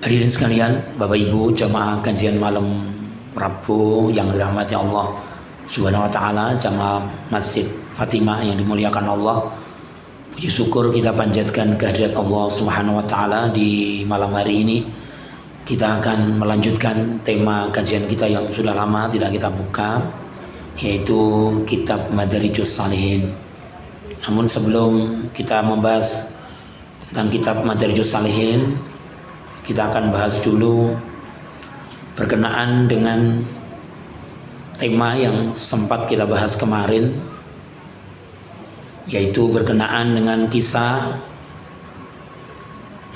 Hadirin sekalian, Bapak Ibu jamaah kajian malam Rabu yang dirahmati Allah Subhanahu wa taala, jamaah Masjid Fatimah yang dimuliakan Allah. Puji syukur kita panjatkan kehadirat Allah Subhanahu wa taala di malam hari ini. Kita akan melanjutkan tema kajian kita yang sudah lama tidak kita buka, yaitu kitab Madarijus Shalihin. Namun sebelum kita membahas tentang kitab Madarijus Shalihin, kita akan bahas dulu berkenaan dengan tema yang sempat kita bahas kemarin, yaitu berkenaan dengan kisah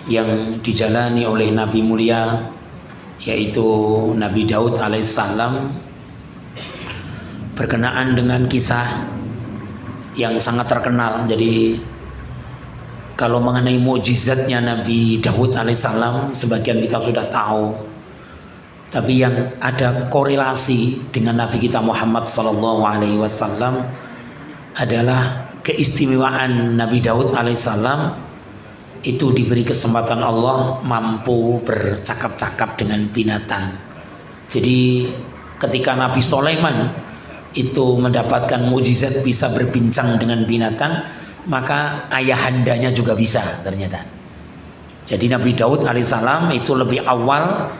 yang dijalani oleh Nabi mulia, yaitu Nabi Daud alaihissalam, berkenaan dengan kisah yang sangat terkenal. Jadi kalau mengenai mukjizatnya Nabi Daud alaihissalam, sebagian kita sudah tahu. Tapi yang ada korelasi dengan Nabi kita Muhammad sallallahu alaihi wasallam adalah keistimewaan Nabi Daud alaihissalam. Itu diberi kesempatan Allah mampu bercakap-cakap dengan binatang. Jadi ketika Nabi Sulaiman itu mendapatkan mukjizat bisa berbincang dengan binatang, maka ayahandanya juga bisa ternyata. Jadi Nabi Daud alaihissalam itu lebih awal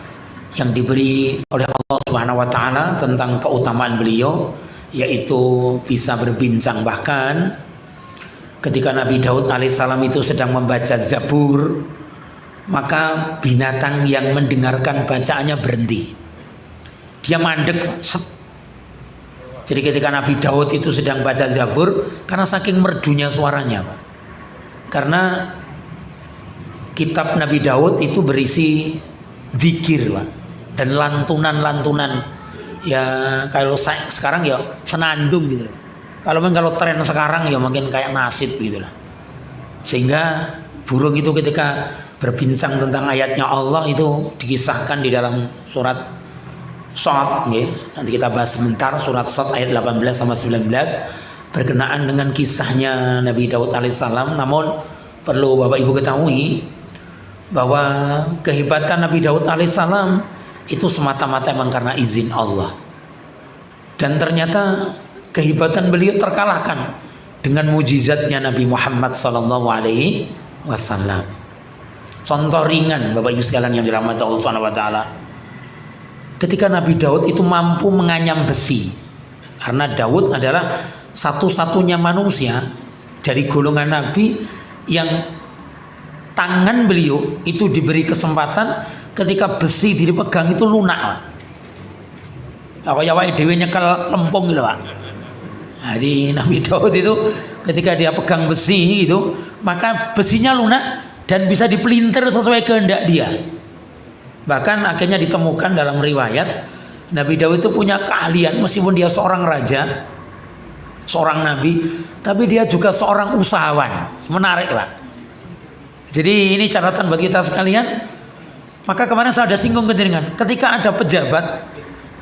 yang diberi oleh Allah Subhanahu wa taala tentang keutamaan beliau, yaitu bisa berbincang. Bahkan ketika Nabi Daud alaihissalam itu sedang membaca Zabur, maka binatang yang mendengarkan bacaannya berhenti. Dia mandek. Jadi ketika Nabi Daud itu sedang baca Zabur, karena saking merdunya suaranya, Pak. Karena kitab Nabi Daud itu berisi zikir, Pak, dan lantunan-lantunan. Ya kalau sekarang ya senandung gitu. Kalau tren sekarang ya mungkin kayak nasyid gitu lah. Sehingga burung itu ketika berbincang tentang ayatnya Allah itu dikisahkan di dalam surat Shad, ya. Nanti kita bahas sebentar surat Shad ayat 18 sama 19 berkenaan dengan kisahnya Nabi Daud alaihissalam. Namun perlu Bapak Ibu ketahui bahwa kehebatan Nabi Daud alaihissalam itu semata-mata memang karena izin Allah. Dan ternyata kehebatan beliau terkalahkan dengan mujizatnya Nabi Muhammad sallallahu alaihi wasallam. Contoh ringan Bapak Ibu sekalian yang dirahmati Allah Subhanahu wa taala. Ketika Nabi Daud itu mampu menganyam besi, karena Daud adalah satu-satunya manusia dari golongan Nabi yang tangan beliau itu diberi kesempatan ketika besi dipegang itu lunak. Awak-awak dhewe nyekel lempung gitu, Pak. Jadi Nabi Daud itu ketika dia pegang besi gitu, maka besinya lunak dan bisa dipelintir sesuai kehendak dia. Bahkan akhirnya ditemukan dalam riwayat Nabi Daud itu punya keahlian, meskipun dia seorang raja, seorang nabi, tapi dia juga seorang usahawan. Menarik, Pak. Jadi ini catatan buat kita sekalian. Maka kemarin saya ada singgung kejenengan, ketika ada pejabat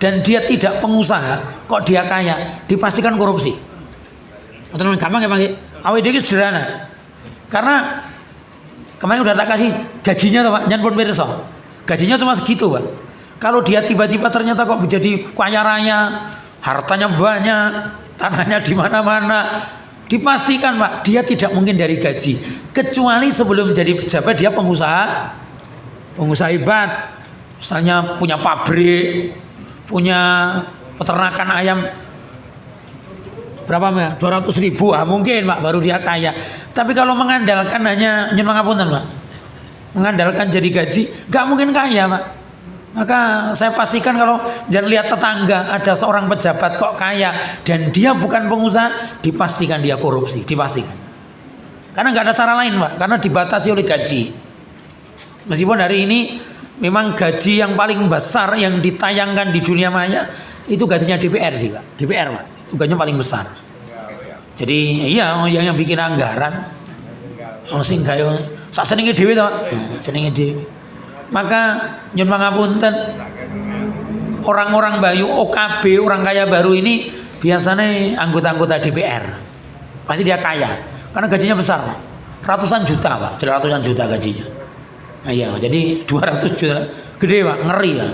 dan dia tidak pengusaha, kok dia kaya, dipastikan korupsi. Betul, gampang ya, Pak. Awet iki sederhana. Karena kemarin udah tak kasih gajinya tuh, Pak, nyan pun pirsa. Gajinya cuma segitu, Pak. Kalau dia tiba-tiba ternyata kok menjadi kaya raya, hartanya banyak, tanahnya di mana-mana, dipastikan, Pak, dia tidak mungkin dari gaji. Kecuali sebelum jadi pejabat dia pengusaha hebat. Misalnya punya pabrik, punya peternakan ayam berapa ya? 200.000, mungkin, Pak, baru dia kaya. Tapi kalau mengandalkan hanya ngapunten, Pak, mengandalkan jadi gaji, nggak mungkin kaya, Pak. Maka saya pastikan kalau jangan lihat tetangga ada seorang pejabat kok kaya dan dia bukan pengusaha, dipastikan dia korupsi, dipastikan. Karena nggak ada cara lain, Pak, karena dibatasi oleh gaji. Meskipun hari ini memang gaji yang paling besar yang ditayangkan di dunia maya itu gajinya DPR, Pak. DPR, Pak. Itu gajinya paling besar. Jadi iya yang bikin anggaran sing gawe sak senenge dhewe to, Pak. Senenge dhewe. Maka nyun pangapunten, orang-orang Bayu OKB, orang kaya baru ini biasanya anggota-anggota DPR. Pasti dia kaya karena gajinya besar, Pak. Ratusan juta, Pak. Ratusan juta gajinya. Nah, iya, jadi 200 juta gede Pak, ngeri ya.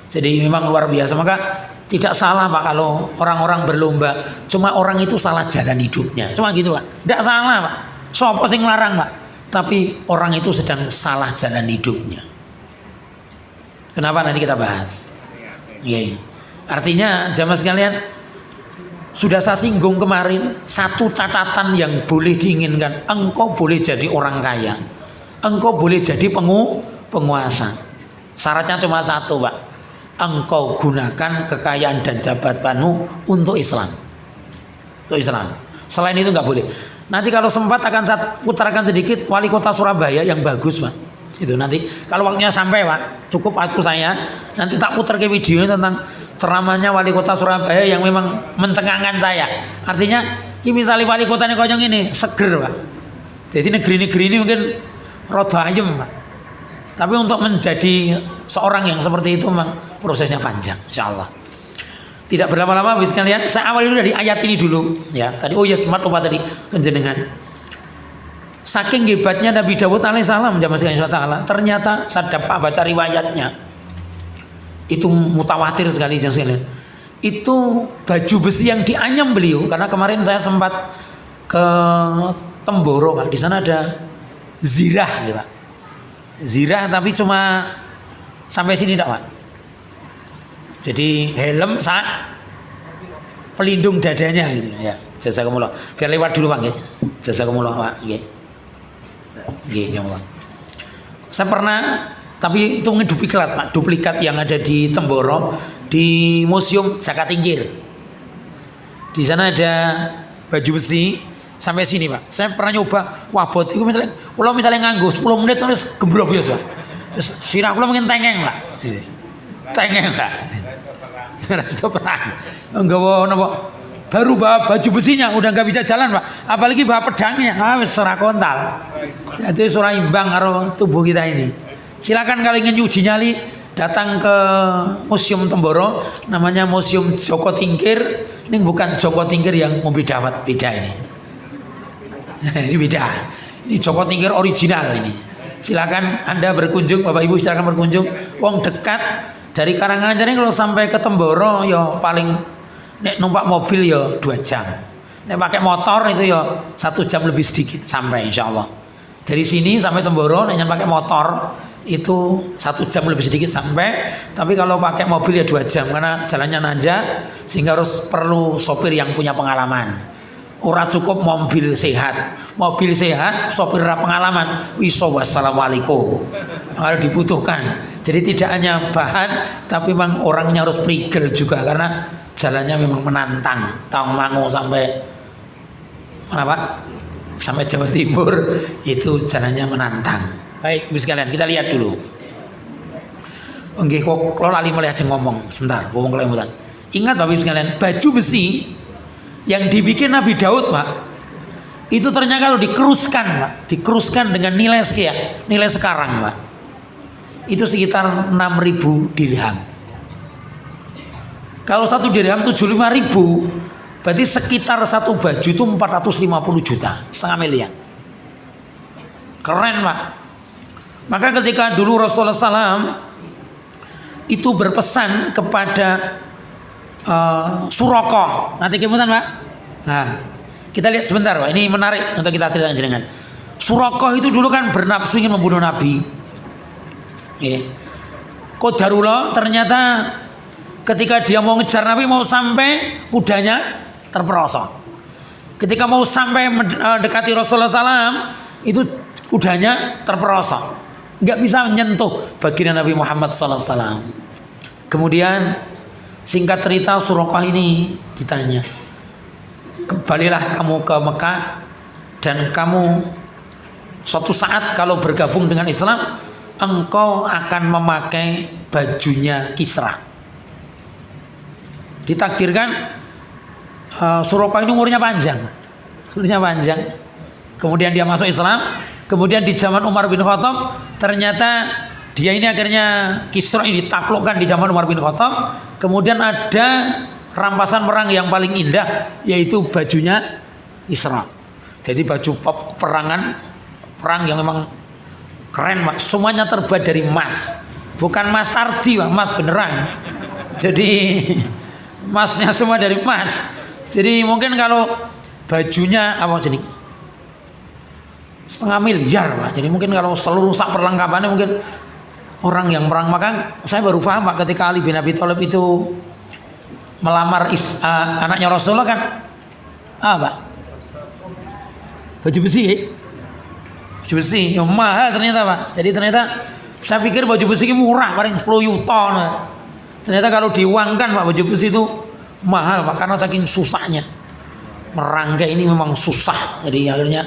Jadi memang luar biasa. Maka tidak salah Pak kalau orang-orang berlomba. Cuma orang itu salah jalan hidupnya. Cuma gitu Pak. Tidak salah Pak. Sopo sing larang Pak. Tapi orang itu sedang salah jalan hidupnya. Kenapa nanti kita bahas. Iya. Artinya jamaah sekalian, sudah saya singgung kemarin, satu catatan yang boleh diinginkan, engkau boleh jadi orang kaya, engkau boleh jadi penguasa. Syaratnya cuma satu Pak, engkau gunakan kekayaan dan jabatanmu untuk Islam. Untuk Islam. Selain itu nggak boleh. Nanti kalau sempat akan saya putarkan sedikit wali kota Surabaya yang bagus Pak. Itu nanti kalau waktunya sampai Pak, cukup aku saya nanti tak putar ke video tentang ceramahnya wali kota Surabaya yang memang mencengangkan saya. Artinya misalnya wali kotanya konyong ini seger Pak. Jadi negeri-negeri ini mungkin rodo ayem Pak. Tapi untuk menjadi seorang yang seperti itu memang prosesnya panjang, insya Allah. Tidak berlama-lama bis kalian. Saya awali dulu dari ayat ini dulu ya. Tadi oh ya sempat lupa tadi penjenengan. Saking hebatnya Nabi Dawud alaihissalam jamaah sekalian taala. Ternyata saya dapat baca riwayatnya. Itu mutawatir sekali jamaah sekalian. Itu baju besi yang dianyam beliau karena kemarin saya sempat ke Temboro Pak. Di sana ada zirah ya Pak. Zirah tapi cuma sampai sini tidak Pak. Jadi helm pelindung dadanya gitu ya. Jazakumullah. Biar lewat dulu Pak nggih. Jazakumullah Pak nggih. Nggih ya Allah. Saya pernah tapi itu ngeduplikat Pak, duplikat yang ada di Temboro di Museum Jaka Tingkir. Di sana ada baju besi sampai sini Pak. Saya pernah nyoba wabot itu misalnya kalau misalnya nganggo 10 menit terus gembrok biasa Pak. Sirah kula mungkin tengeng Pak. Tengeng Pak. Itu pernah nggawa napa baru bawa baju besinya udah nggak bisa jalan Pak, apalagi bawa pedangnya wis ora kontal. Jadi ora imbang karo tubuh kita ini. Silakan kalau ingin uji nyali datang ke Museum Temboro, namanya Museum Joko Tingkir. Ini bukan Joko Tingkir yang ngombe dawet, beda ini. Ini beda. Ini Joko Tingkir original ini. Silakan Anda berkunjung, Bapak Ibu silakan berkunjung. Wong dekat dari Karanganyar ini kalau sampai ke Temboro ya paling nek numpak mobil ya 2 jam. Nek pakai motor itu ya 1 jam lebih sedikit sampai insya Allah. Dari sini sampai Temboro nek pakai motor itu 1 jam lebih sedikit sampai. Tapi kalau pakai mobil ya 2 jam karena jalannya nanjak sehingga harus perlu sopir yang punya pengalaman. Ora cukup mobil sehat, sopir pengalaman. Wiso wassalamualaikum. Harus dibutuhkan. Jadi tidak hanya bahan, tapi memang orangnya harus prigel juga karena jalannya memang menantang. Tawangmangu sampai mana Pak? Sampai Jawa Timur itu jalannya menantang. Baik, Ibu sekalian kita lihat dulu. Nggih kok kalau lali mulai aja ngomong sebentar, ngomong kelemutan. Ingat Bapak Ibu sekalian, baju besi yang dibikin Nabi Daud Pak, itu ternyata kalau dikeruskan Pak, dikeruskan dengan nilai sekian, nilai sekarang Pak, itu sekitar 6.000 dirham. Kalau 1 dirham 75.000, berarti sekitar satu baju itu 450 juta, setengah miliar. Keren Pak. Maka ketika dulu Rasulullah SAW itu berpesan kepada Suraqah. Nanti kemudian Pak. Nah, kita lihat sebentar Pak. Ini menarik untuk kita ceritakan jenengan. Suraqah itu dulu kan bernafsu ingin membunuh Nabi. Qadarullah ternyata ketika dia mau ngejar Nabi mau sampai kudanya terperosok. Ketika mau sampai mendekati Rasulullah SAW itu kudanya terperosok. Nggak bisa menyentuh baginda Nabi Muhammad SAW. Kemudian singkat cerita Suraqah ini ditanya, kembalilah kamu ke Mekah dan kamu suatu saat kalau bergabung dengan Islam engkau akan memakai bajunya Kisra. Ditakdirkan Suraqah ini umurnya panjang. Kemudian dia masuk Islam. Kemudian di zaman Umar bin Khattab ternyata dia ini akhirnya Kisra ini ditaklukkan di zaman Umar bin Khattab. Kemudian ada rampasan perang yang paling indah yaitu bajunya Kisra. Jadi baju perang yang memang keren Pak, semuanya terbuat dari emas, bukan emas tardi Pak, emas beneran. Jadi emasnya semua dari emas. Jadi mungkin kalau bajunya apa jadi setengah miliar Pak. Jadi mungkin kalau seluruh sak perlengkapannya mungkin orang yang perang. Maka saya baru paham Pak ketika Ali bin Abi Thalib itu melamar anaknya Rasulullah kan apa? Baju besi ya? Baju besi yang mahal ternyata Pak. Jadi ternyata saya pikir baju besi ini murah paling 10 juta. Ternyata kalau diuangkan Pak baju besi itu mahal Pak, karena saking susahnya merangkai ini memang susah. Jadi akhirnya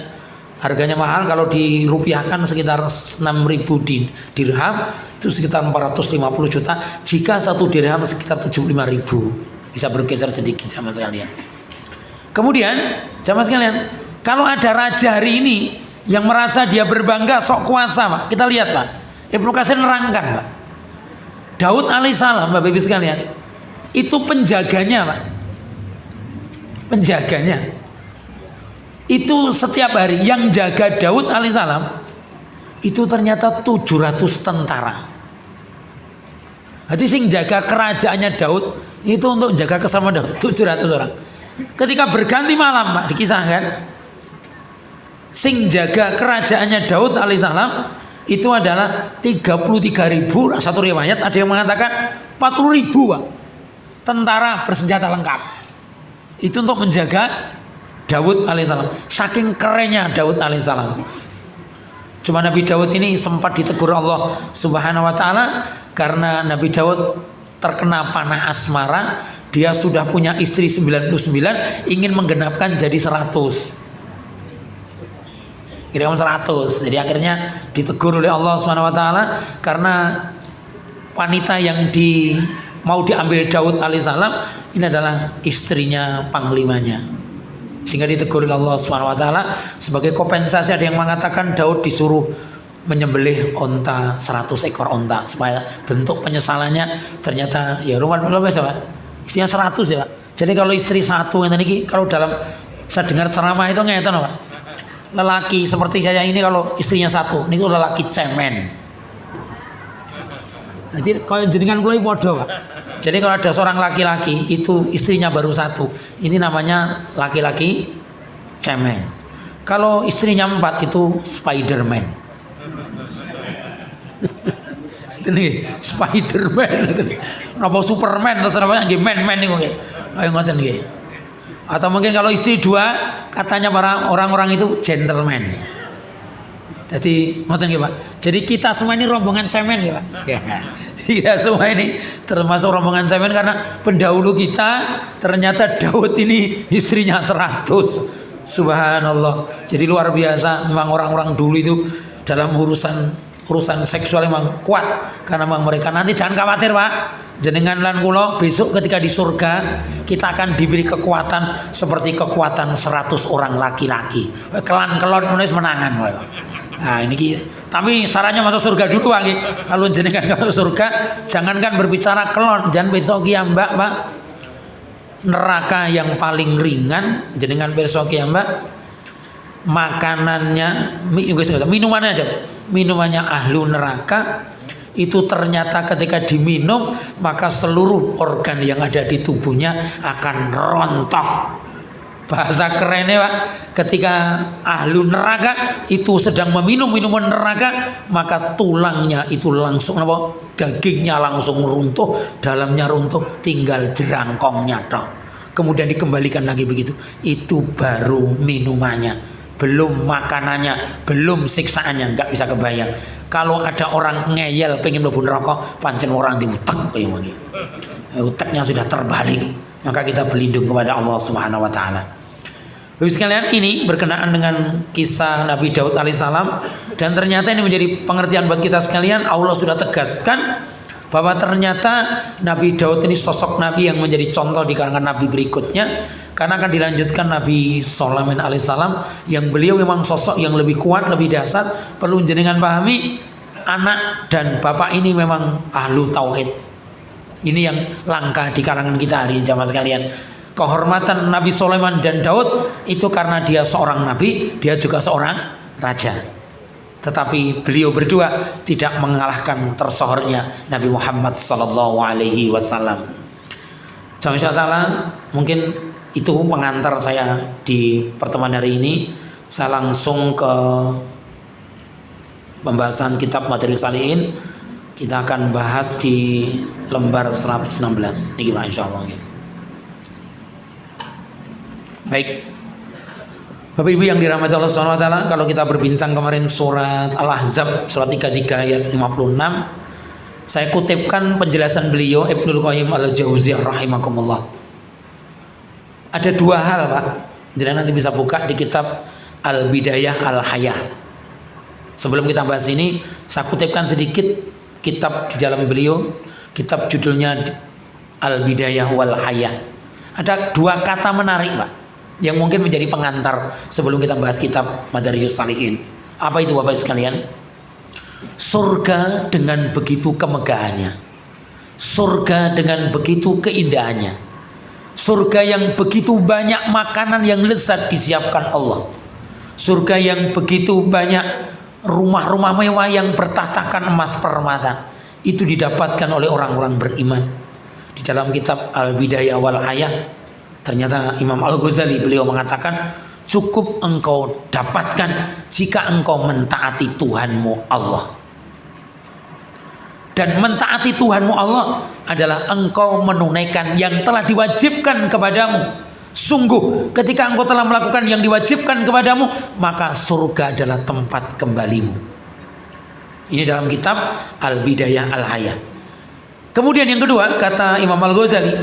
harganya mahal. Kalau dirupiahkan sekitar 6.000 dirham itu sekitar 450 juta. Jika satu dirham sekitar 75.000, bisa bergeser sedikit jamaah sekalian. Kemudian jamaah sekalian, kalau ada raja hari ini yang merasa dia berbangga sok kuasa Pak, kita lihat Pak, Ibnu Katsir nerangkan Pak, Daud alaihissalam Bapak Ibu sekalian, itu penjaganya Pak, penjaganya itu setiap hari yang jaga Daud alaihissalam itu ternyata 700 tentara. Jadi sing jaga kerajaannya Daud itu untuk jaga keselamatan Daud 700 orang. Ketika berganti malam Pak, dikisahkan sing jaga kerajaannya Daud alaihissalam itu adalah 33.000. Satu riwayat ada yang mengatakan 40.000 Pak, tentara bersenjata lengkap. Itu untuk menjaga Daud alaihissalam. Saking kerennya Daud alaihissalam. Cuma Nabi Daud ini sempat ditegur Allah Subhanahu wa taala karena Nabi Daud terkena panah asmara. Dia sudah punya istri 99, ingin menggenapkan jadi 100. Kira-kira 100. Jadi akhirnya ditegur oleh Allah Subhanahu wa taala karena wanita yang mau diambil Daud alaihissalam ini adalah istrinya panglimanya. Sehingga ditegur oleh Allah Subhanahu wa taala. Sebagai kompensasi ada yang mengatakan Daud disuruh menyembelih onta, 100 ekor onta, supaya bentuk penyesalannya ternyata ya rumah biasa Pak. Istrinya 100 ya Pak. Jadi kalau istri satu yang tadi, kalau dalam saya dengar ceramah itu ngeten Pak. Lelaki seperti saya ini kalau istrinya satu, ini lelaki cemen. Jadi kalau jenengan kula podo Pak. Jadi kalau ada seorang laki-laki itu istrinya baru satu, ini namanya laki-laki cemen. Kalau istrinya 4 itu Spiderman. Itu nih Spiderman. Apa Superman atau namanya nggih man niku nggih. Ayo ngoten nggih. Atau mungkin kalau istri 2 katanya para orang-orang itu gentleman. Jadi ngoten nggih Pak. Jadi kita semua ini rombongan cemen ya Pak. Ya. Kita semua ini termasuk rombongan cemen karena pendahulu kita ternyata Daud ini istrinya 100. Subhanallah. Jadi luar biasa memang orang-orang dulu itu dalam urusan seksual memang kuat, karena memang mereka nanti jangan khawatir Pak. Jenengan lan kula besok ketika di surga kita akan diberi kekuatan seperti kekuatan 100 orang laki-laki. Kelan-kelon nulis menangan Pak. Nah ini tapi sarannya masuk surga dulu Pak. Kalau jenengan masuk surga jangankan berbicara kelon, jangan besok Mbak Pak. Neraka yang paling ringan jenengan besok Mbak. Makanannya minumannya aja. Minumannya ahlu neraka itu ternyata ketika diminum maka seluruh organ yang ada di tubuhnya akan rontok. Bahasa kerennya Pak, ketika ahlu neraka itu sedang meminum minuman neraka maka tulangnya itu langsung apa, dagingnya langsung runtuh, dalamnya runtuh, tinggal jerangkongnya toh. Kemudian dikembalikan lagi begitu. Itu baru minumannya, belum makanannya, belum siksaannya, nggak bisa kebayang. Kalau ada orang ngeyel pengen mlebu neraka, pancen orang diutek kayak begini. Uteknya sudah terbalik, maka kita berlindung kepada Allah Subhanahu wa taala. Bapak sekalian, ini berkenaan dengan kisah Nabi Daud alaihissalam, dan ternyata ini menjadi pengertian buat kita sekalian. Allah sudah tegaskan bahwa ternyata Nabi Daud ini sosok Nabi yang menjadi contoh di kalangan Nabi berikutnya, karena akan dilanjutkan Nabi Sulaiman alaihissalam yang beliau memang sosok yang lebih kuat, lebih dahsyat. Perlu jenengan pahami, anak dan bapak ini memang ahlu tauhid. Ini yang langka di kalangan kita hari ini jamaah sekalian. Kehormatan Nabi Sulaiman dan Daud itu karena dia seorang nabi, dia juga seorang raja. tetapi beliau berdua tidak mengalahkan tersohornya Nabi Muhammad sallallahu alaihi wasallam. Insyaallah mungkin itu pengantar saya di pertemuan hari ini. Saya langsung ke pembahasan kitab Madarijus Salihin. Kita akan bahas di lembar 116. Ini gimana insyaallah. Baik. Bapak Ibu yang dirahmati Allah Subhanahu wa taala, kalau kita berbincang kemarin surat Al-Ahzab surat 33 ayat 56, saya kutipkan penjelasan beliau Ibnul Qayyim Al-Jauziyah rahimakumullah. Ada dua hal, Pak. Jadi nanti bisa buka di kitab Al-Bidayah Al-Hayah. Sebelum kita bahas ini, saya kutipkan sedikit kitab di dalam beliau, kitab judulnya Al-Bidayah Wal Hayah. Ada dua kata menarik, Pak, yang mungkin menjadi pengantar sebelum kita bahas kitab Madarijus Salihin. Apa itu Bapak sekalian? Surga dengan begitu kemegahannya, surga dengan begitu keindahannya, surga yang begitu banyak makanan yang lezat disiapkan Allah, surga yang begitu banyak rumah-rumah mewah yang bertatakan emas permata, itu didapatkan oleh orang-orang beriman. Di dalam kitab Al-Bidayah Wal Hayah, ternyata Imam Al-Ghazali beliau mengatakan, cukup engkau dapatkan jika engkau mentaati Tuhanmu Allah. Dan mentaati Tuhanmu Allah adalah engkau menunaikan yang telah diwajibkan kepadamu. Sungguh ketika engkau telah melakukan yang diwajibkan kepadamu, maka surga adalah tempat kembalimu. Ini dalam kitab Al-Bidayah Al-Hayah. Kemudian yang kedua, kata Imam Al-Ghazali,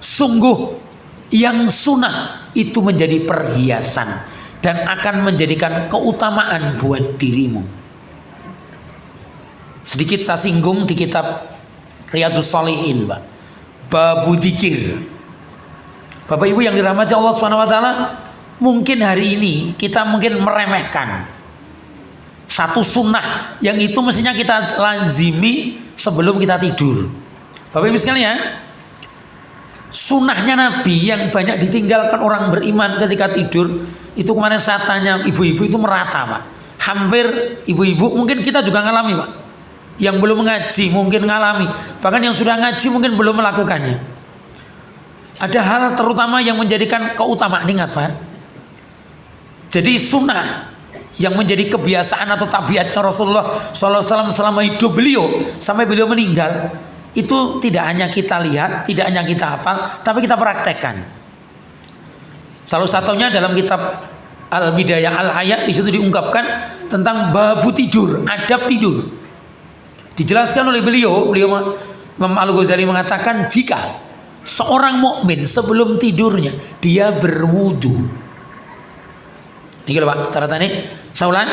sungguh yang sunnah itu menjadi perhiasan dan akan menjadikan keutamaan buat dirimu. Sedikit saya singgung di kitab Riyadhus Shalihin, Pak, babu dzikir. Bapak Ibu yang dirahmati Allah Subhanahu wa taala, mungkin hari ini kita mungkin meremehkan satu sunnah yang itu mestinya kita lazimi sebelum kita tidur. Bapak Ibu sekalian, sunnahnya Nabi yang banyak ditinggalkan orang beriman ketika tidur, itu kemarin saya tanya ibu-ibu itu merata, Pak. Hampir ibu-ibu, mungkin kita juga ngalami, Pak. Yang belum ngaji mungkin ngalami, bahkan yang sudah ngaji mungkin belum melakukannya. Ada hal terutama yang menjadikan keutamaan, ingat Pak. Jadi sunnah yang menjadi kebiasaan atau tabiatnya Rasulullah SAW selama hidup beliau sampai beliau meninggal, itu tidak hanya kita lihat, tidak hanya kita hafal, tapi kita praktekkan. Salah satunya dalam kitab Al-Bidayah Al-Hayah, di situ diungkapkan tentang babu tidur, adab tidur. Dijelaskan oleh beliau Imam Al-Ghazali mengatakan, jika seorang mukmin sebelum tidurnya dia berwudu. Ini kalau Pak, tanda-tanda saya ulang,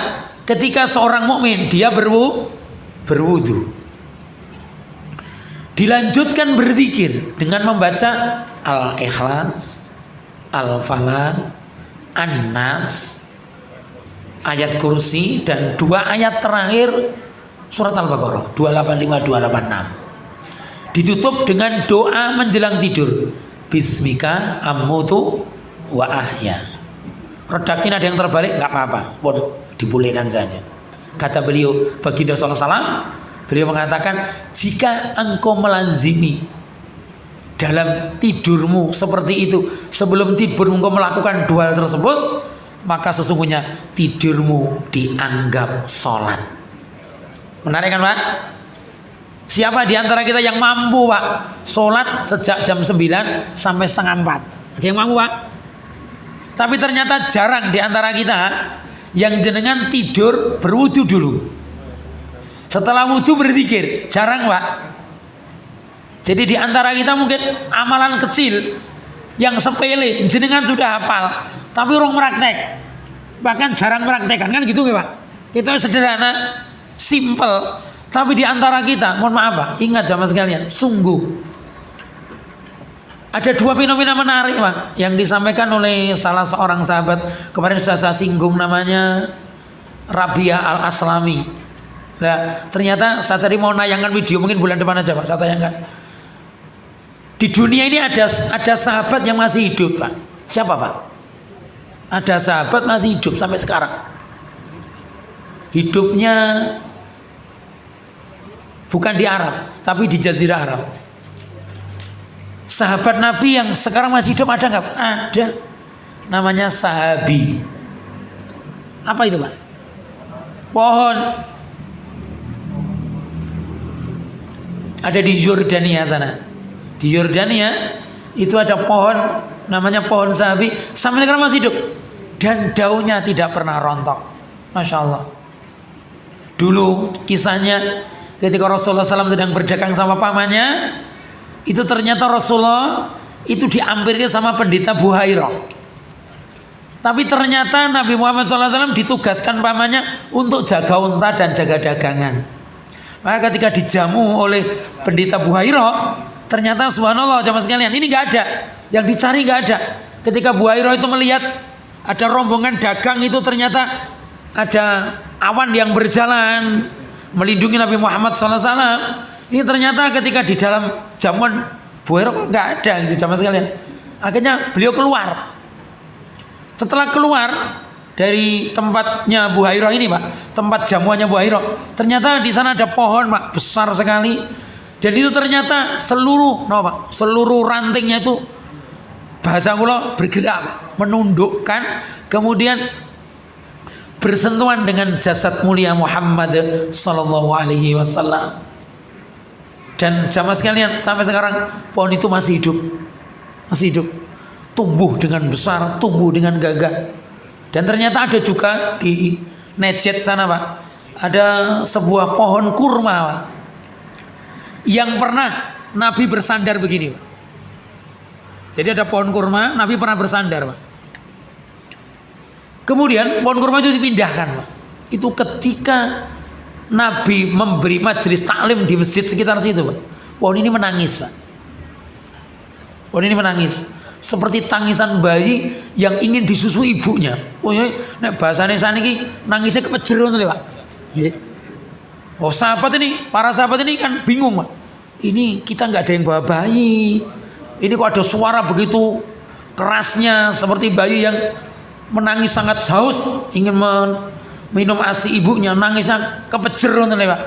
ketika seorang mukmin dia berwudu, dilanjutkan berzikir dengan membaca Al-Ikhlas, Al-Falaq, An-Nas, ayat kursi, dan dua ayat terakhir surat Al-Baqarah 285-286. Ditutup dengan doa menjelang tidur, Bismika amutu wa ahya. Redakin ada yang terbalik, nggak apa-apa, pun dibolehkan saja. Kata beliau baginda sallallahu alaihi wasallam, beliau mengatakan, jika engkau melazimi dalam tidurmu seperti itu, sebelum tidur engkau melakukan dua hal tersebut, maka sesungguhnya tidurmu dianggap sholat. Menarik kan Pak? Siapa di antara kita yang mampu Pak sholat sejak jam 9 sampai setengah 4? Ada yang mampu Pak? Tapi ternyata jarang di antara kita yang jenengan tidur berwudu dulu, setelah wudu berzikir. Jarang Pak. Jadi di antara kita mungkin amalan kecil yang sepele jenengan sudah hafal, tapi orang praktek, bahkan jarang praktekkan, kan gitu ya Pak. Kita sederhana, simple. Tapi di antara kita, mohon maaf Pak, ingat jamaah sekalian, sungguh ada dua fenomena menarik Pak yang disampaikan oleh salah seorang sahabat. Kemarin saya singgung, namanya Rabi'ah Al-Aslami. Nah, ternyata saya tadi mau nayangkan video, mungkin bulan depan aja Pak saya tayangkan. Di dunia ini ada sahabat yang masih hidup Pak. Siapa Pak? Ada sahabat masih hidup sampai sekarang. hidupnya bukan di Arab, tapi di Jazirah Arab. Sahabat Nabi yang sekarang masih hidup ada nggak? Ada. Namanya sahabi. Apa itu, Pak? Pohon. Ada di Yordania sana. Di Yordania itu ada pohon namanya pohon sahabi, sampai sekarang masih hidup dan daunnya tidak pernah rontok. Masya Allah. Dulu kisahnya ketika Rasulullah SAW sedang berdagang sama pamannya, itu ternyata Rasulullah itu diampiri sama pendeta Buhairah. Tapi ternyata Nabi Muhammad SAW ditugaskan pamannya untuk jaga unta dan jaga dagangan. Maka ketika dijamu oleh pendeta Buhairah, ternyata subhanallah jamaah sekalian, ini nggak ada, yang dicari nggak ada. Ketika Buhairah itu melihat ada rombongan dagang, itu ternyata ada awan yang berjalan melindungi Nabi Muhammad SAW. Ini ternyata ketika di dalam jamuan Buhairah kok nggak ada gitu jamaah sekalian. Akhirnya beliau keluar. Setelah keluar dari tempatnya Buhairah ini, Pak, tempat jamuannya Buhairah, ternyata di sana ada pohon, Pak, besar sekali. Dan itu ternyata seluruh rantingnya itu bahasa kula bergerak, Pak, menundukkan, kemudian bersentuhan dengan jasad mulia Muhammad sallallahu alaihi wasallam. Dan jamaah sekalian, sampai sekarang pohon itu masih hidup. Masih hidup. Tumbuh dengan besar, tumbuh dengan gagah. Dan ternyata ada juga di Najd sana, Pak, ada sebuah pohon kurma, Pak, yang pernah Nabi bersandar begini, Pak. Jadi ada pohon kurma, Nabi pernah bersandar, Pak. Kemudian pohon kurma itu dipindahkan, Pak. Itu ketika Nabi memberi majelis taklim di masjid sekitar situ, Pak. Pohon ini menangis, Pak. Pohon ini menangis seperti tangisan bayi yang ingin disusu ibunya. Oh ya, nek bahasane saniki nangisnya kepejer ngono lho, Pak. Nggih. Oh, para sahabat ini kan bingung, Pak. Ini kita nggak ada yang bawa bayi. Ini kok ada suara begitu kerasnya seperti bayi yang menangis sangat haus ingin minum ASI ibunya, nangisnya kepejer ngono lho, Pak.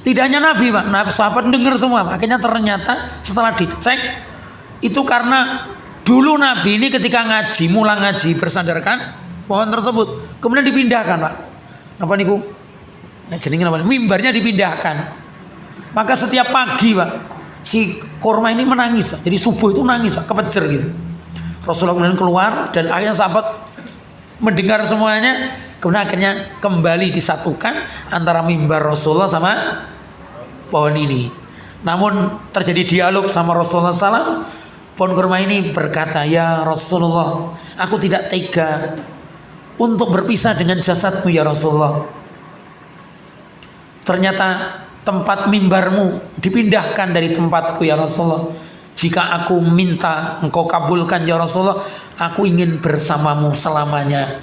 Tidak hanya Nabi, Pak. Nabi sahabat dengar semua, Pak. Akhirnya ternyata setelah dicek, itu karena dulu Nabi ini ketika mulai ngaji bersandarkan pohon tersebut, kemudian dipindahkan, Pak. Apa niku? Jenenge apa? Mimbarnya dipindahkan. Maka setiap pagi, Pak, si kurma ini menangis, Pak. Jadi subuh itu nangis, Pak, kepejer gitu. Rasulullah kemudian keluar dan akhirnya sahabat mendengar semuanya, kemudian akhirnya kembali disatukan antara mimbar Rasulullah sama pohon ini. Namun terjadi dialog sama Rasulullah SAW. Pohon kurma ini berkata, "Ya Rasulullah, aku tidak tega untuk berpisah dengan jasadmu ya Rasulullah. Ternyata tempat mimbarmu dipindahkan dari tempatku ya Rasulullah. Jika aku minta engkau kabulkan ya Rasulullah, aku ingin bersamamu selamanya."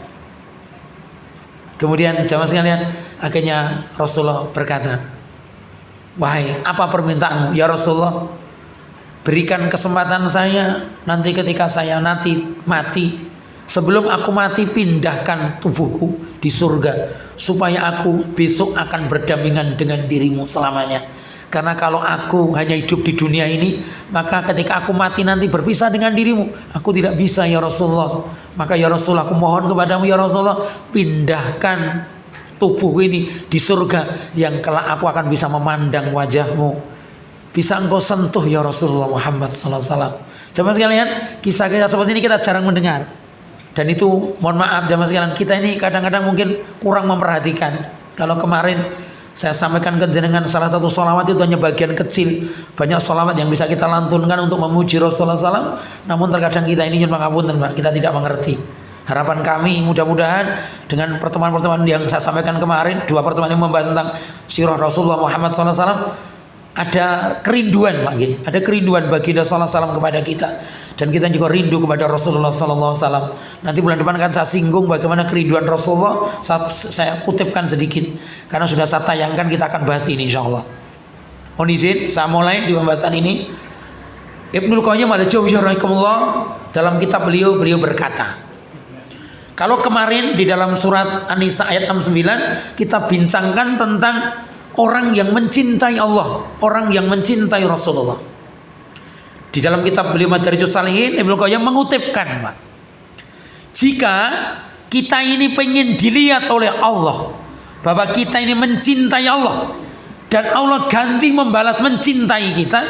Kemudian jamaah sekalian, akhirnya Rasulullah berkata, "Wahai, apa permintaanmu ya Rasulullah? Berikan kesempatan saya nanti ketika saya mati. Sebelum aku mati, pindahkan tubuhku di surga supaya aku besok akan berdampingan dengan dirimu selamanya. Karena kalau aku hanya hidup di dunia ini, maka ketika aku mati nanti berpisah dengan dirimu, aku tidak bisa ya Rasulullah. Maka ya Rasulullah, aku mohon kepadamu ya Rasulullah, pindahkan tubuh ini di surga yang kelak aku akan bisa memandang wajahmu. Bisa engkau sentuh ya Rasulullah Muhammad sallallahu alaihi wasallam." Jamaah sekalian, kisah-kisah seperti ini kita jarang mendengar. Dan itu mohon maaf jamaah sekalian, kita ini kadang-kadang mungkin kurang memperhatikan. Kalau kemarin saya sampaikan ke jenengan salah satu sholawat itu hanya bagian kecil. Banyak sholawat yang bisa kita lantunkan untuk memuji Rasulullah SAW. Namun terkadang kita ini nyun pangapunten, Pak, kita tidak mengerti. Harapan kami mudah-mudahan dengan pertemuan-pertemuan yang saya sampaikan kemarin, 2 pertemuan yang membahas tentang sirah Rasulullah Muhammad SAW, ada kerinduan, Pak, ada kerinduan baginda sallallahu alaihi wasallam kepada kita, dan kita juga rindu kepada Rasulullah sallallahu alaihi wasallam. Nanti bulan depan akan saya singgung bagaimana kerinduan Rasulullah. Saya kutipkan sedikit karena sudah saya tayangkan, kita akan bahas ini insyaallah. Mohon izin saya mulai di pembahasan ini. Ibnul Qayyim al-Jauziyah rahimahullah dalam kitab beliau berkata, Kalau kemarin di dalam surat An-Nisa ayat 69 kita bincangkan tentang orang yang mencintai Allah, orang yang mencintai Rasulullah. Di dalam kitab beliau Madarijus Salihin, Ibnu Qayyim mengutipkan, Pak, jika kita ini pengen dilihat oleh Allah bahwa kita ini mencintai Allah dan Allah ganti membalas mencintai kita,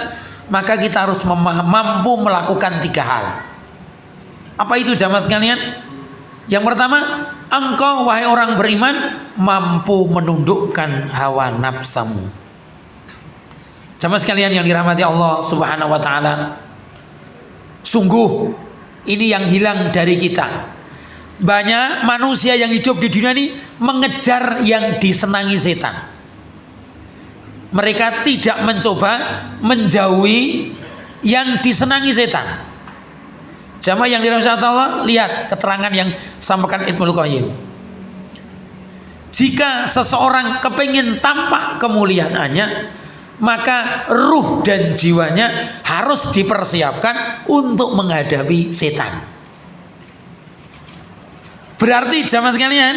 maka kita harus mampu melakukan 3 hal. Apa itu jamaah sekalian? Yang pertama, engkau wahai orang beriman mampu menundukkan hawa nafsamu. Jamaah sekalian yang dirahmati Allah Subhanahu wa taala, sungguh ini yang hilang dari kita. Banyak manusia yang hidup di dunia ini mengejar yang disenangi setan. Mereka tidak mencoba menjauhi yang disenangi setan. Jamaah yang dirahmati Allah, lihat keterangan yang sampaikan Ibnu Qayyim. Jika seseorang kepingin tampak kemuliaannya, maka ruh dan jiwanya harus dipersiapkan untuk menghadapi setan. Berarti jamaah sekalian,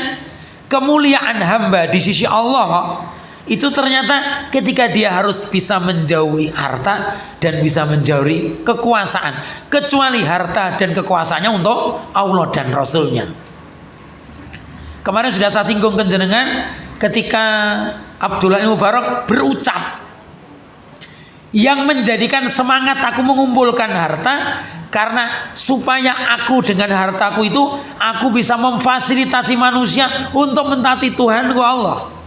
kemuliaan hamba di sisi Allah itu ternyata ketika dia harus bisa menjauhi harta dan bisa menjauhi kekuasaan, kecuali harta dan kekuasaannya untuk Allah dan Rasulnya. Kemarin sudah saya singgung ke jenengan ketika Abdullah bin Mubarak berucap, yang menjadikan semangat aku mengumpulkan harta karena supaya aku dengan hartaku itu aku bisa memfasilitasi manusia untuk mentaati Tuhanku Allah.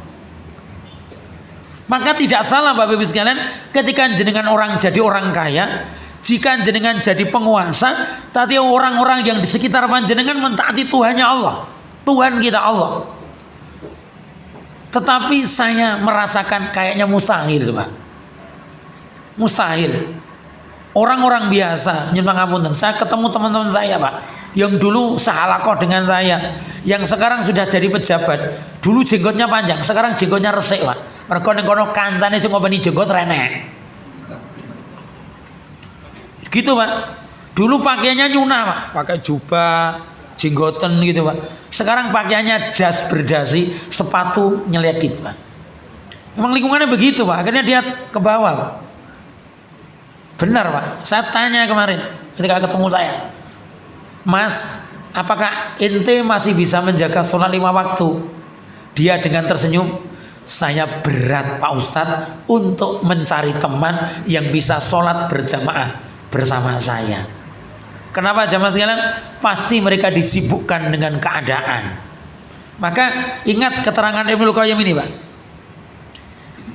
Maka tidak salah Bapak Ibu sekalian, ketika jenengan orang jadi orang kaya, jika jenengan jadi penguasa, tapi orang-orang yang di sekitar panjenengan mentaati Tuhannya Allah, Tuhan kita Allah. Tetapi saya merasakan kayaknya mustahil, Pak. Mustahil. Orang-orang biasa, nyuwun pangapunten, saya ketemu teman-teman saya, Pak, yang dulu sehalakoh dengan saya, yang sekarang sudah jadi pejabat. Dulu jenggotnya panjang, sekarang jenggotnya resik, Pak. Mergo ning kono kancane sing ngopeni jenggot renek. Gitu, Pak. Dulu pakaiannya nyunah, Pak. Pakai jubah, jenggoten gitu, Pak. Sekarang pakaiannya jas berdasi, sepatu nyelekit, Pak. Memang lingkungannya begitu, Pak. Akhirnya dia ke bawah, Pak. Benar, Pak. Saya tanya kemarin ketika ketemu saya, Mas, apakah ente masih bisa menjaga sholat 5 waktu? Dia dengan tersenyum, saya berat Pak Ustadz untuk mencari teman yang bisa sholat berjamaah bersama saya. Kenapa jamaah sekalian? Pasti mereka disibukkan dengan keadaan. Maka ingat keterangan Ibnu Qayyim ini, Pak.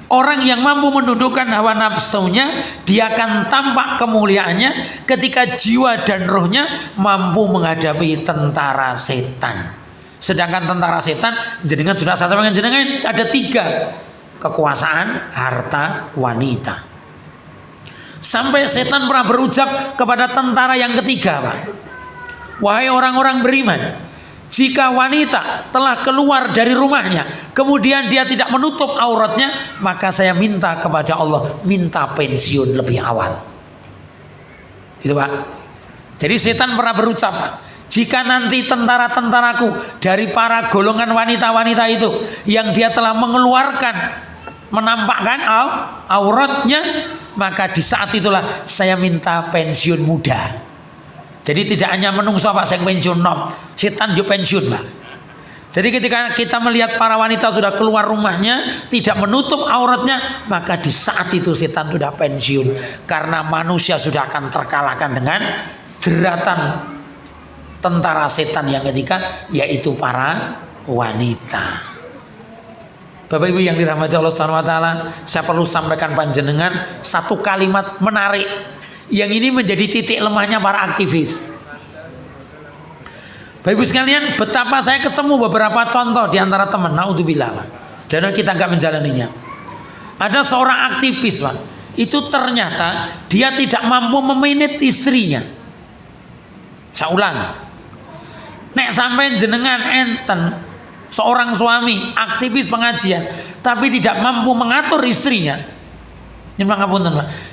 Orang yang mampu menundukkan hawa nafsunya, dia akan tampak kemuliaannya ketika jiwa dan rohnya mampu menghadapi tentara setan. Sedangkan tentara setan, jenengan sudah saya sampaikan jenengan ada 3: kekuasaan, harta, wanita. Sampai setan pernah berucap kepada tentara yang ketiga, Pak, wahai orang-orang beriman, jika wanita telah keluar dari rumahnya kemudian dia tidak menutup auratnya, maka saya minta kepada Allah, minta pensiun lebih awal. Itu, Pak. Jadi setan pernah berucap, Pak, jika nanti tentara-tentaraku dari para golongan wanita-wanita itu yang dia telah mengeluarkan, menampakkan auratnya, maka di saat itulah saya minta pensiun muda. Jadi tidak hanya menungso, Pak, saya pensiun nom, setan juga pensiun, Pak. Jadi ketika kita melihat para wanita sudah keluar rumahnya tidak menutup auratnya, maka di saat itu setan sudah pensiun, karena manusia sudah akan terkalahkan dengan jeratan tentara setan yang ketiga, yaitu para wanita. Bapak Ibu yang dirahmati Allah Subhanahu wa taala, saya perlu sampaikan panjenengan satu kalimat menarik yang ini menjadi titik lemahnya para aktivis. Bapak Ibu sekalian, betapa saya ketemu beberapa contoh di antara teman, naudzubillah, Pak, dan kita nggak menjalaninya. Ada seorang aktivis, Pak, itu ternyata dia tidak mampu memanage istrinya. Saya ulang, nek sampai jenengan enten seorang suami aktivis pengajian tapi tidak mampu mengatur istrinya,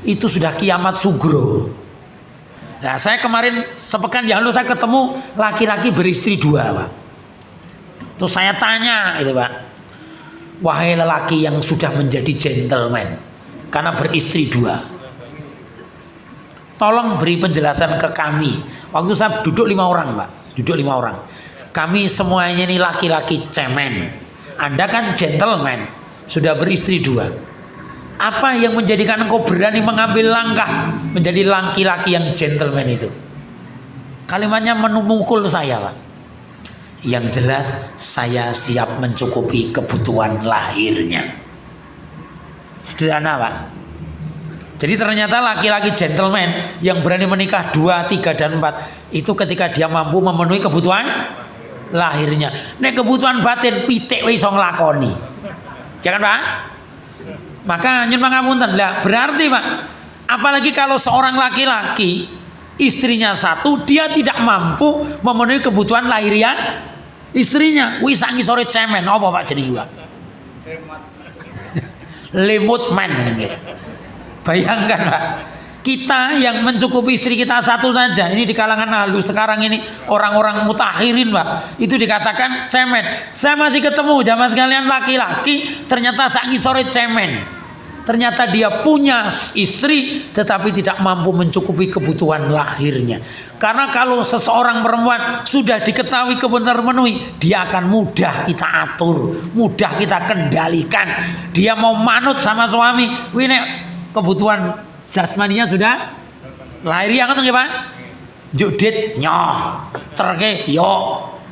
itu sudah kiamat sugro. Nah, saya kemarin sepekan yang lalu saya ketemu laki-laki beristri 2, Pak. Terus saya tanya itu Pak, wahai lelaki yang sudah menjadi gentleman karena beristri 2, tolong beri penjelasan ke kami. Waktu saya duduk 5 orang Pak, duduk 5 orang. Kami semuanya ini laki-laki cemen. Anda kan gentleman, sudah beristri 2. Apa yang menjadikan engkau berani mengambil langkah menjadi laki-laki yang gentleman itu? Kalimatnya memukul saya Pak. Yang jelas saya siap mencukupi kebutuhan lahirnya. Sederhana Pak. Jadi ternyata laki-laki gentleman yang berani menikah 2, 3, dan 4 itu ketika dia mampu memenuhi kebutuhan lahirnya. Nek kebutuhan batin pitik wis iso nglakoni. Jangan Pak. Maka nyun pangapunten lah, berarti Pak, apalagi kalau seorang laki-laki istrinya 1, dia tidak mampu memenuhi kebutuhan lahiriah istrinya. Wis sangi sore cemen apa Pak jenenge Pak? Lemut man. Bayangkan Pak, kita yang mencukupi istri kita 1 saja, ini di kalangan ahlu sekarang ini orang-orang mutakhirin Pak, itu dikatakan cemen. Saya masih ketemu jamaah sekalian laki-laki ternyata sangi sore cemen. Ternyata dia punya istri tetapi tidak mampu mencukupi kebutuhan lahirnya. Karena kalau seseorang perempuan sudah diketahui kebenaran termenuhi, dia akan mudah kita atur, mudah kita kendalikan. Dia mau manut sama suami, ini kebutuhan jasmaninya sudah lahiriah kan Pak? Juk dit nyoh, terke yo,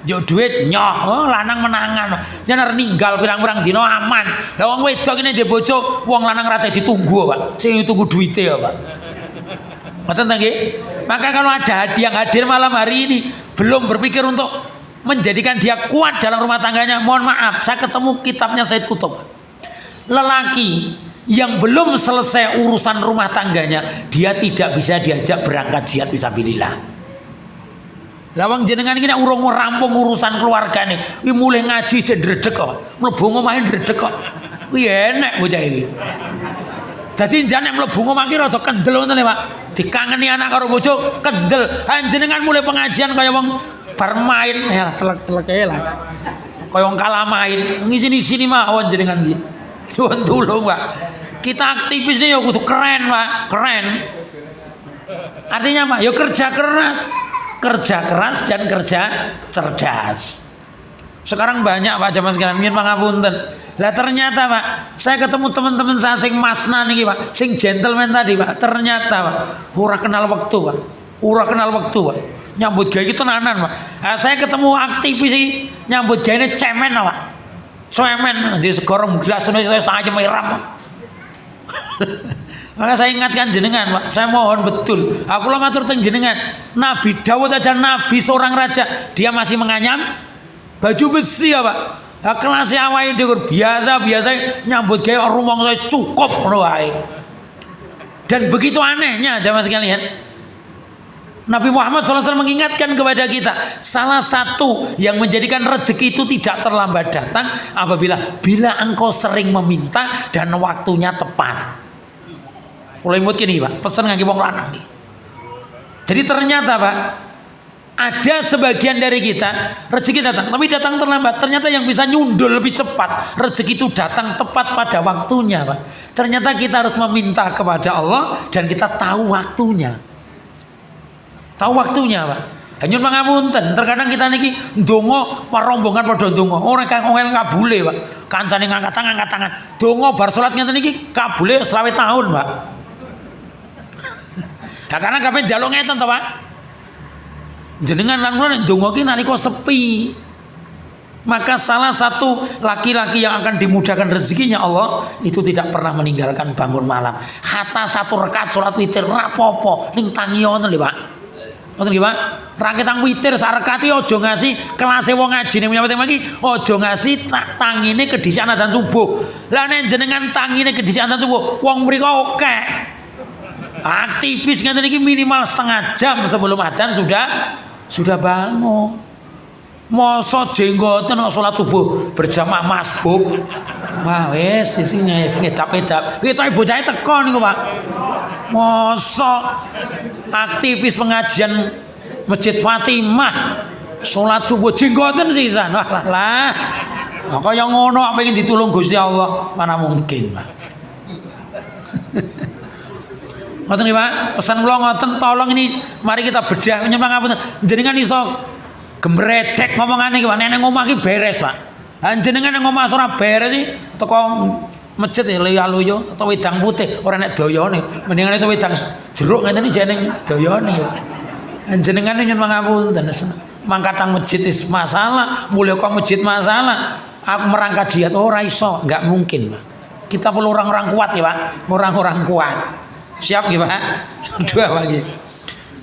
juk duit nyoh, lanang menangan. Jangan ninggal pirang-pirang dino aman. Lah wong wedok ini dia bojo, wong lanang rata ditunggu Pak. Sing ditunggu duite ya Pak. Ngoten ta nggih? Maka kalau ada yang hadir malam hari ini belum berpikir untuk menjadikan dia kuat dalam rumah tangganya, mohon maaf, saya ketemu kitabnya Said Qutb. Lelaki yang belum selesai urusan rumah tangganya, dia tidak bisa diajak berangkat jihad fisabilillah. Lawang jenengan iki nek urung rampung urusan keluarga nih, wi mulai ngaji jendredeg kok, mlebu omahe ndredeg kok. Kuwi enek bocah iki. Dadi jane mlebu omah ki rada kendel ngoten lho Pak. Dikangeni anak karo bojo kendel. Jenengan mulai pengajian kaya wong bar main ya telek-telek ae lah. Kaya wong kalah main, ngisi-sini mawon jenengan iki. Suwun tulung Pak. Kita aktivis nih ya kudu keren Pak, keren. Artinya Pak, ya kerja keras dan kerja cerdas. Sekarang banyak Pak jamaah sekalian, nyuwun pangapunten. Lah ternyata Pak, saya ketemu teman-teman saya sing masna niki Pak, sing gentleman tadi Pak. Ternyata Pak, ora kenal waktu Pak. Ora kenal waktu Pak. Nyambut gawe iki tenanan Pak. Nah, saya ketemu aktivis iki nyambut gawe cemen Pak. Cemen di segorong gelas saya saja meram Pak. Maka saya ingatkan jenengan Pak, saya mohon betul, aku lo matur teng jenengan, Nabi Dawud aja nabi seorang raja, dia masih menganyam baju besi ya Pak. Nah, kelasnya awalnya biasa nyambut gaya rumah saya cukup wae. Dan begitu anehnya jamaah sekalian, Nabi Muhammad SAW mengingatkan kepada kita, salah satu yang menjadikan rezeki itu tidak terlambat datang apabila engkau sering meminta dan waktunya tepat. Mulai imut gini Pak, pesan ngangge wong lanang nih. Jadi ternyata Pak, ada sebagian dari kita rezeki datang, tapi datang terlambat. Ternyata yang bisa nyundul lebih cepat, rezeki itu datang tepat pada waktunya Pak. Ternyata kita harus meminta kepada Allah dan kita tahu waktunya. Tahu waktunya Pak. Hanyun pangapunten, terkadang kita niki ndonga rombongan padha ndonga, ora kang ongel kabule Pak. Kancane ngangkat tangan. Ndonga bar salat ngenten niki kabule 20 tahun Pak. Nah, karena kabeh njaluk ngeten to Pak. Jenengan lan kula ndonga ki nalika sepi. Maka salah satu laki-laki yang akan dimudahkan rezekinya Allah itu tidak pernah meninggalkan bangun malam. Hatta 1 rakaat salat witir ora apa-apa, ning tangi ngoten lho Pak. Ngoten nggih Pak. Raketang witir sak rakaat aja ngasi kelase wong ngajine menyambut iki aja ngasi tangine kedhisikan adzan subuh. Lah nek jenengan tangine kedhisikan adzan subuh, wong mriko akeh. Aktivis ngeten iki minimal setengah jam sebelum adzan sudah bangun. Mosok jenggoten kok salat subuh berjamaah masbuk. Wah wis isine ngedap-edap. Ketoke bocahe teko niku Pak. Mosok aktivis pengajian Masjid Fatimah Salat subuh jenggoten sisan. Walah. Kaya ngono pengen ditulung Gusti Allah, mana mungkin, Pak. Ngoten nggih, Pak. Pesan kula ngoten, tolong ini mari kita bedah nyuwun ngapunten. Jenengan iso gembredek ngomongane iki, Pak. Nek ngomong iki beres, Pak. Lah jenengan nang omah ora beres iki teko masjid liya-luyo atau wedang putih ora nek dayane. Mendingan itu wedang jeruk ngene iki jeneng dayane, Pak. Jenengan nyuwun ngapunten. Mangkatang masjid is masalah, mulai kok masjid masalah. Aku merangkat jihad ora iso, enggak mungkin, Pak. Kita perlu orang-orang kuat ya, Pak. Orang-orang kuat. Siap ya, Pak? Dua lagi.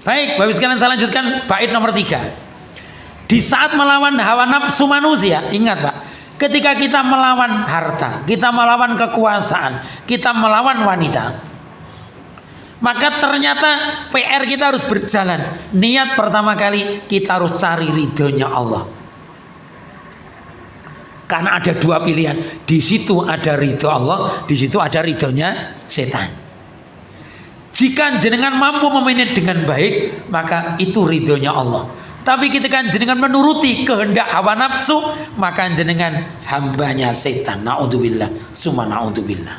Baik, Bapak sekalian saya lanjutkan bait nomor 3. Di saat melawan hawa nafsu manusia, ingat, Pak. Ketika kita melawan harta, kita melawan kekuasaan, kita melawan wanita, maka ternyata PR kita harus berjalan. Niat pertama kali kita harus cari ridhonya Allah. Karena ada dua pilihan. Di situ ada ridho Allah, di situ ada ridhonya setan. Jika jenengan mampu memanage dengan baik, maka itu ridhonya Allah. Tapi ketika jenengan menuruti kehendak hawa nafsu, maka jenengan hambanya setan. Naudzubillah, summa naudzubillah.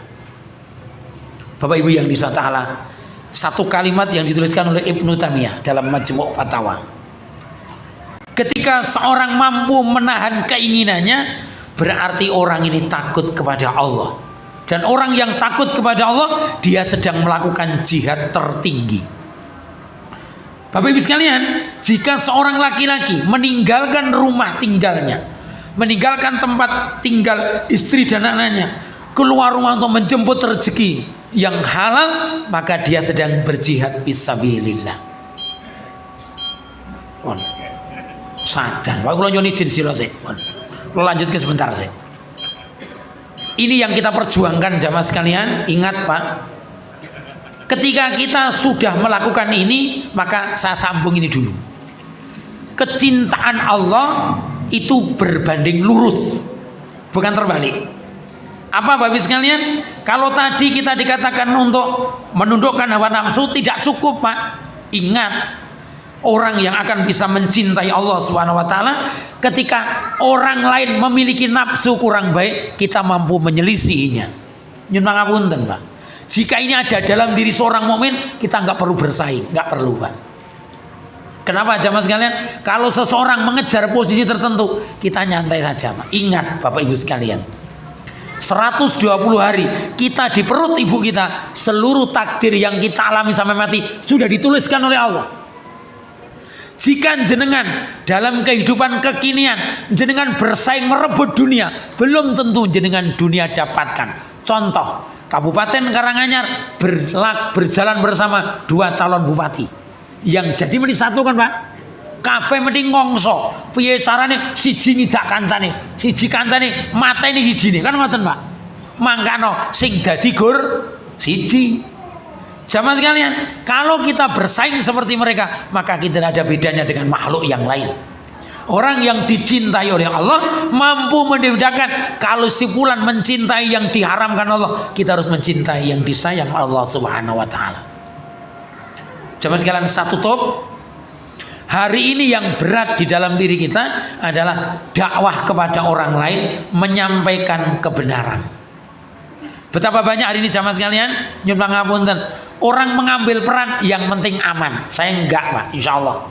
Bapak Ibu yang disayang Allah, satu kalimat yang dituliskan oleh Ibnu Taimiyah dalam Majmu' Fatawa. Ketika seorang mampu menahan keinginannya, berarti orang ini takut kepada Allah. Dan orang yang takut kepada Allah, dia sedang melakukan jihad tertinggi. Bapak Ibu sekalian, jika seorang laki-laki meninggalkan rumah tinggalnya, meninggalkan tempat tinggal istri dan anaknya, keluar rumah untuk menjemput rezeki yang halal, maka dia sedang berjihad fisabilillah. Sadan, Pak kula nyuwun izin sila sik. Kula lanjutke sebentar sik. Ini yang kita perjuangkan jamaah sekalian. Ingat, Pak, ketika kita sudah melakukan ini, maka saya sambung ini dulu. Kecintaan Allah itu berbanding lurus, bukan terbalik. Apa Bapak Ibu sekalian? Kalau tadi kita dikatakan untuk menundukkan hawa nafsu tidak cukup, Pak. Ingat, orang yang akan bisa mencintai Allah Subhanahu wa taala ketika orang lain memiliki nafsu kurang baik, kita mampu menyelisihinya. Nyuwun pangapunten, Pak. Jika ini ada dalam diri seorang mukmin, kita nggak perlu bersaing, nggak perlu, Pak. Kenapa jamaah sekalian? Kalau seseorang mengejar posisi tertentu, kita nyantai saja, Pak. Ingat Bapak Ibu sekalian, 120 hari kita di perut ibu kita, seluruh takdir yang kita alami sampai mati sudah dituliskan oleh Allah. Jika jenengan dalam kehidupan kekinian jenengan bersaing merebut dunia, belum tentu jenengan dunia dapatkan. Contoh, Kabupaten Karanganyar berjalan bersama 2 calon bupati yang jadi menjadi satu kan, Pak. Kabeh mesti ngongso piye carane siji ngidak kancane, siji kancane mateni sijine, kan ngoten, Pak. Mangkano sing dadi gur siji. Jamaah sekalian, kalau kita bersaing seperti mereka, maka kita tidak ada bedanya dengan makhluk yang lain. Orang yang dicintai oleh Allah mampu membedakan kalau si fulan mencintai yang diharamkan Allah, kita harus mencintai yang disayang Allah Subhanahu wa taala. Jamaah sekalian, satu top. Hari ini yang berat di dalam diri kita adalah dakwah kepada orang lain, menyampaikan kebenaran. Betapa banyak hari ini jamaah sekalian, nyuwun pangapunten, orang mengambil peran yang penting aman. Saya enggak, Pak, insya Allah.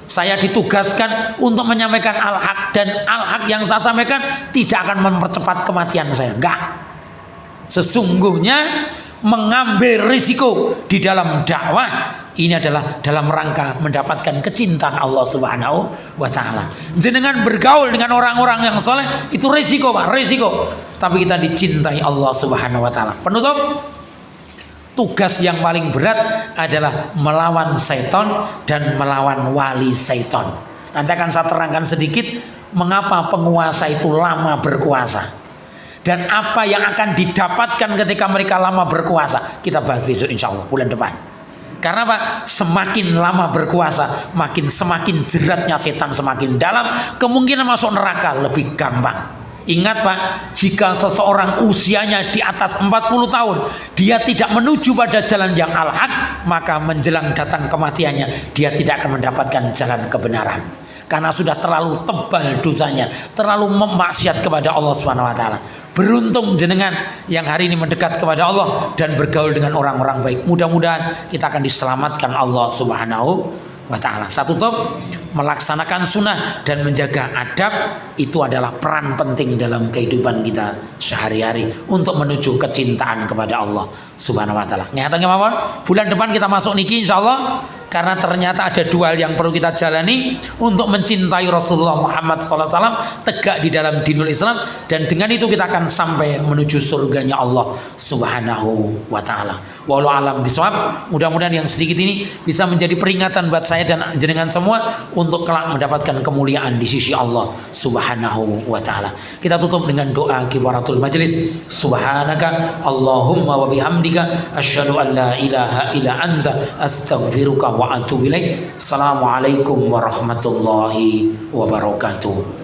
Saya ditugaskan untuk menyampaikan al-haq, dan al-haq yang saya sampaikan tidak akan mempercepat kematian saya. Enggak. Sesungguhnya mengambil risiko di dalam dakwah ini adalah dalam rangka mendapatkan kecintaan Allah Subhanahu wa taala. Jenengan bergaul dengan orang-orang yang soleh itu risiko, Pak, risiko. Tapi kita dicintai Allah Subhanahu wa taala. Penutup, tugas yang paling berat adalah melawan setan dan melawan wali setan. Nanti akan saya terangkan sedikit mengapa penguasa itu lama berkuasa dan apa yang akan didapatkan ketika mereka lama berkuasa. Kita bahas besok insya Allah bulan depan. Karena Pak, semakin lama berkuasa, semakin jeratnya setan semakin dalam, kemungkinan masuk neraka lebih gampang. Ingat, Pak, jika seseorang usianya di atas 40 tahun, dia tidak menuju pada jalan yang al-haq, maka menjelang datang kematiannya, dia tidak akan mendapatkan jalan kebenaran. karena sudah terlalu tebal dosanya, terlalu memaksiat kepada Allah Subhanahu wa taala. Beruntung jenengan yang hari ini mendekat kepada Allah dan bergaul dengan orang-orang baik. Mudah-mudahan kita akan diselamatkan Allah Subhanahu wa taala. Satu top, melaksanakan sunnah dan menjaga adab itu adalah peran penting dalam kehidupan kita sehari-hari untuk menuju kecintaan kepada Allah Subhanahu wa taala. Nyatanya mawon, bulan depan kita masuk niki insyaallah, karena ternyata ada dua hal yang perlu kita jalani untuk mencintai Rasulullah Muhammad SAW, tegak di dalam dinul Islam, dan dengan itu kita akan sampai menuju surganya Allah Subhanahu wa taala. Wallahu alam bisawab. Mudah-mudahan yang sedikit ini bisa menjadi peringatan buat saya dan jenengan semua untuk kelak mendapatkan kemuliaan di sisi Allah Subhanahu wa taala. Kita tutup dengan doa kifaratul majlis. Subhanaka Allahumma wa bihamdika asyhadu an la ilaha illa anta astaghfiruka wa atubu ilaik. Assalamualaikum warahmatullahi wabarakatuh.